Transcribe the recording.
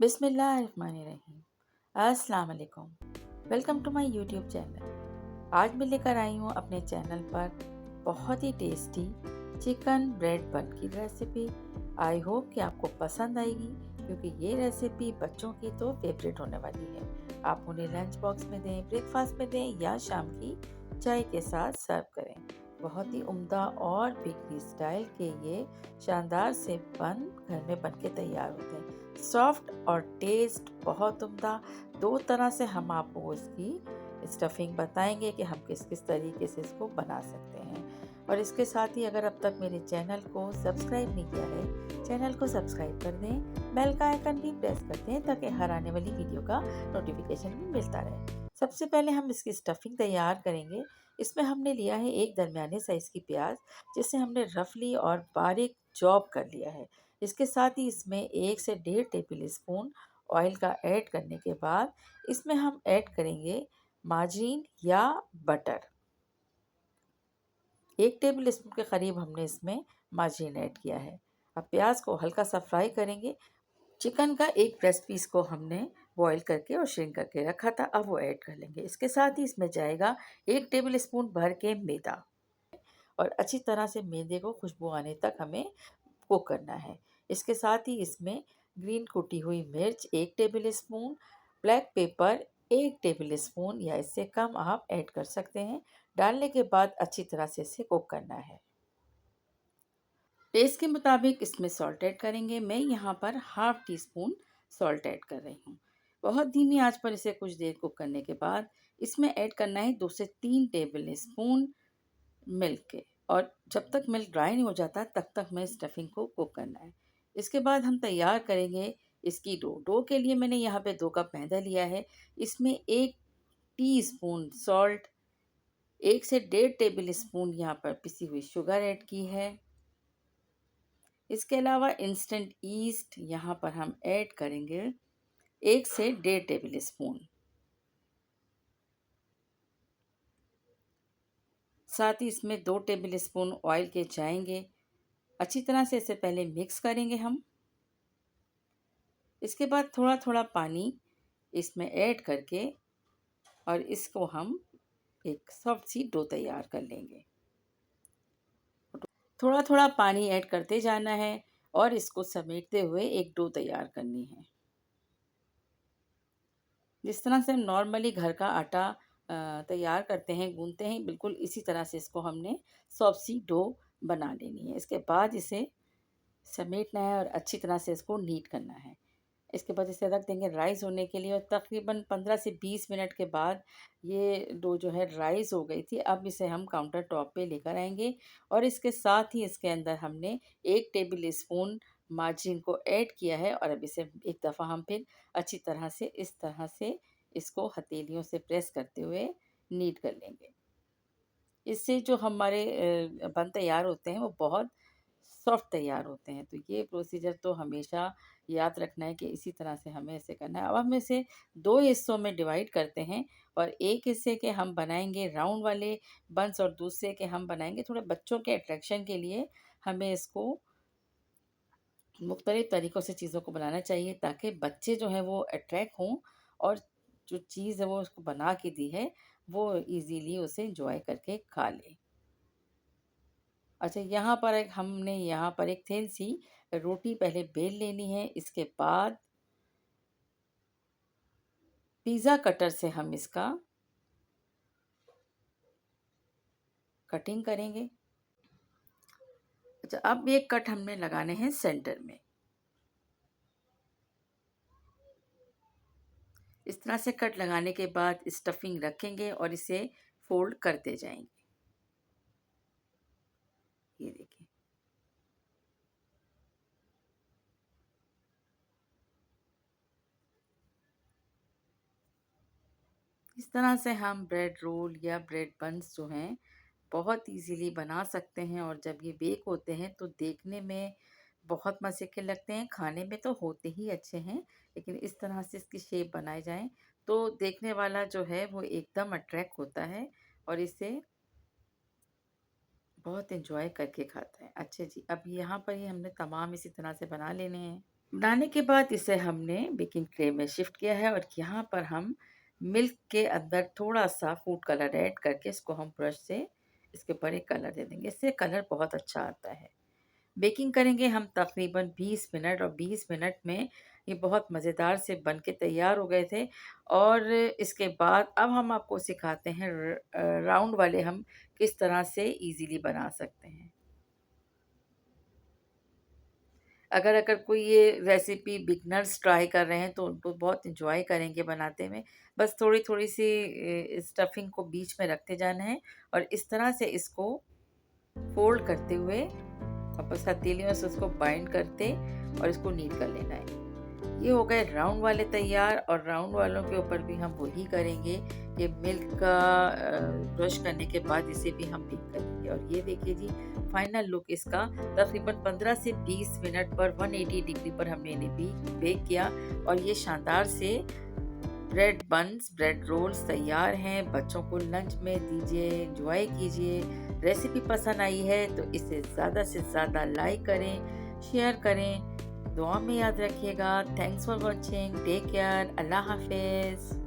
बिस्मिल्लाहिर्रहमानिर्रहीम। अस्सलाम वालेकुम। Welcome to my YouTube channel. आज मैं लेकर आई हूँ अपने चैनल पर बहुत ही टेस्टी चिकन ब्रेड बन की रेसिपी। आई होप कि आपको पसंद आएगी, क्योंकि ये रेसिपी बच्चों की तो फेवरेट होने वाली है। आप उन्हें लंच बॉक्स में दें, ब्रेकफास्ट में दें या शाम की चाय के साथ सर्व करें। बहुत ही उम्दा और बेकरी स्टाइल के ये शानदार से बन घर में बन के तैयार होते हैं। सॉफ्ट और टेस्ट बहुत उम्दा। दो तरह से हम आपको इसकी स्टफिंग बताएंगे कि हम किस किस तरीके से इसको बना सकते हैं। और इसके साथ ही अगर अब तक मेरे चैनल को सब्सक्राइब नहीं किया है, चैनल को सब्सक्राइब कर दें, बेल का आइकन भी प्रेस कर दें ताकि हर आने वाली वीडियो का नोटिफिकेशन भी मिलता रहे। सबसे पहले हम इसकी स्टफिंग तैयार करेंगे। इसमें हमने लिया है एक दरमियाने साइज़ की प्याज, जिसे हमने रफली और बारीक चॉप कर लिया है। इसके साथ ही इसमें 1 से 1.5 टेबल स्पून ऑयल का ऐड करने के बाद इसमें हम ऐड करेंगे मार्जीन या बटर। 1 टेबल स्पून के करीब हमने इसमें मार्जीन ऐड किया है। अब प्याज को हल्का सा फ्राई करेंगे। चिकन का एक ब्रेस्ट पीस को हमने बॉईल करके और श्रिंक करके रखा था, अब वो ऐड कर लेंगे। इसके साथ ही इसमें जाएगा 1 टेबल स्पून भर के मैदा, और अच्छी तरह से मैदे को खुशबू आने तक हमें कुक करना है। इसके साथ ही इसमें ग्रीन कुटी हुई मिर्च 1 table spoon, black pepper 1 table spoon या इससे कम आप ऐड कर सकते हैं। डालने के बाद अच्छी तरह से इसे कुक करना है। टेस्ट के मुताबिक इसमें सॉल्ट ऐड करेंगे। मैं यहाँ पर half tea spoon salt add कर रही हूँ। बहुत धीमी आंच पर इसे कुछ देर कुक करने के बाद इसमें ऐड करना है 2 से 3 टेबल स्पून मिल्क के, और जब तक मिल्क ड्राई नहीं हो जाता तब तक हमें स्टफिंग को कुक करना है। इसके बाद हम तैयार करेंगे इसकी डो के लिए मैंने यहाँ पे 2 कप मैदा लिया है। इसमें 1 टीस्पून सॉल्ट, 1 से 1.5 टेबल स्पून यहाँ पर पिसी हुई शुगर ऐड की है। इसके अलावा इंस्टेंट ईस्ट यहाँ पर हम ऐड करेंगे 1 से 1.5 टेबल स्पून। साथ ही इसमें 2 टेबल स्पून ऑयल के जाएंगे। अच्छी तरह से इसे पहले मिक्स करेंगे हम। इसके बाद थोड़ा थोड़ा पानी इसमें ऐड करके और इसको हम एक सॉफ्ट सी डो तैयार कर लेंगे। थोड़ा थोड़ा पानी ऐड करते जाना है और इसको समेटते हुए एक डो तैयार करनी है। जिस तरह से हम नॉर्मली घर का आटा तैयार करते हैं, गूंथते हैं, बिल्कुल इसी तरह से इसको हमने सॉफ्ट सी डो बना लेनी है। इसके बाद इसे समेटना है और अच्छी तरह से इसको नीट करना है। इसके बाद इसे रख देंगे राइस होने के लिए, और तकरीबन 15 से 20 मिनट के बाद ये डो जो है राइस हो गई थी। अब इसे हम काउंटर टॉप पे लेकर आएंगे और इसके साथ ही इसके अंदर हमने 1 टेबल स्पून मार्जिन को ऐड किया है, और अब इसे एक दफ़ा हम फिर अच्छी तरह से इस तरह से इसको हथेलियों से प्रेस करते हुए नीट कर लेंगे। इससे जो हमारे बन तैयार होते हैं वो बहुत सॉफ्ट तैयार होते हैं। तो ये प्रोसीजर तो हमेशा याद रखना है कि इसी तरह से हमें इसे करना है। अब हम इसे 2 हिस्सों में डिवाइड करते हैं, और एक हिस्से के हम बनाएंगे राउंड वाले बन्स और दूसरे के हम बनाएंगे थोड़े बच्चों के अट्रैक्शन के लिए। हमें इसको मुख्तलिफ़ तरीक़ों से चीज़ों को बनाना चाहिए ताकि बच्चे जो हैं वो अट्रैक्ट हों, और जो चीज़ है वो उसको बना के दी है वो ईज़िली उसे एंजॉय करके खा लें। अच्छा, यहाँ पर एक थिन सी रोटी पहले बेल लेनी है। इसके बाद पिज़्ज़ा कटर से हम इसका कटिंग करेंगे। अच्छा, अब ये कट हमने लगाने हैं सेंटर में। इस तरह से कट लगाने के बाद स्टफिंग रखेंगे और इसे फोल्ड करते जाएंगे। ये देखिए, इस तरह से हम ब्रेड रोल या ब्रेड बन्स जो हैं बहुत इजीली बना सकते हैं, और जब ये बेक होते हैं तो देखने में बहुत मज़े के लगते हैं। खाने में तो होते ही अच्छे हैं, लेकिन इस तरह से इसकी शेप बनाए जाएं तो देखने वाला जो है वो एकदम अट्रैक्ट होता है और इसे बहुत एंजॉय करके खाता है। अच्छा जी, अब यहाँ पर ही हमने तमाम इसी तरह से बना लेने हैं। बनाने के बाद इसे हमने बेकिंग ट्रे में शिफ्ट किया है और यहाँ पर हम मिल्क के अंदर थोड़ा-सा फूड कलर ऐड करके इसको हम ब्रश से इसके ऊपर एक कलर दे देंगे। इससे कलर बहुत अच्छा आता है। बेकिंग करेंगे हम तकरीबन 20 मिनट और 20 मिनट में ये बहुत मज़ेदार से बन के तैयार हो गए थे। और इसके बाद अब हम आपको सिखाते हैं राउंड वाले हम किस तरह से ईज़िली बना सकते हैं। अगर अगर कोई ये रेसिपी बिगनर्स ट्राई कर रहे हैं तो उनको बहुत एंजॉय करेंगे बनाते में। बस थोड़ी-थोड़ी सी स्टफिंग को बीच में रखते जाना है और इस तरह से इसको फ़ोल्ड करते हुए और बस हथेलियों से उसको बाइंड करते और इसको नीट कर लेना है। ये हो गए राउंड वाले तैयार और राउंड वालों के ऊपर भी हम वही करेंगे कि मिल्क का ब्रश करने के बाद इसे भी हम बेक करेंगे। और ये देखिए जी फाइनल लुक इसका तकरीबन 15 से 20 मिनट पर 180 डिग्री पर हमने इन्हें भी बेक किया और ये शानदार से ब्रेड बन्स, ब्रेड रोल्स तैयार हैं। बच्चों को लंच में दीजिए, एंजॉय कीजिए। रेसिपी पसंद आई है तो इसे ज़्यादा से ज़्यादा लाइक करें, शेयर करें। दुआ में याद रखिएगा। Thanks for watching. Take care. अल्लाह हाफिज़।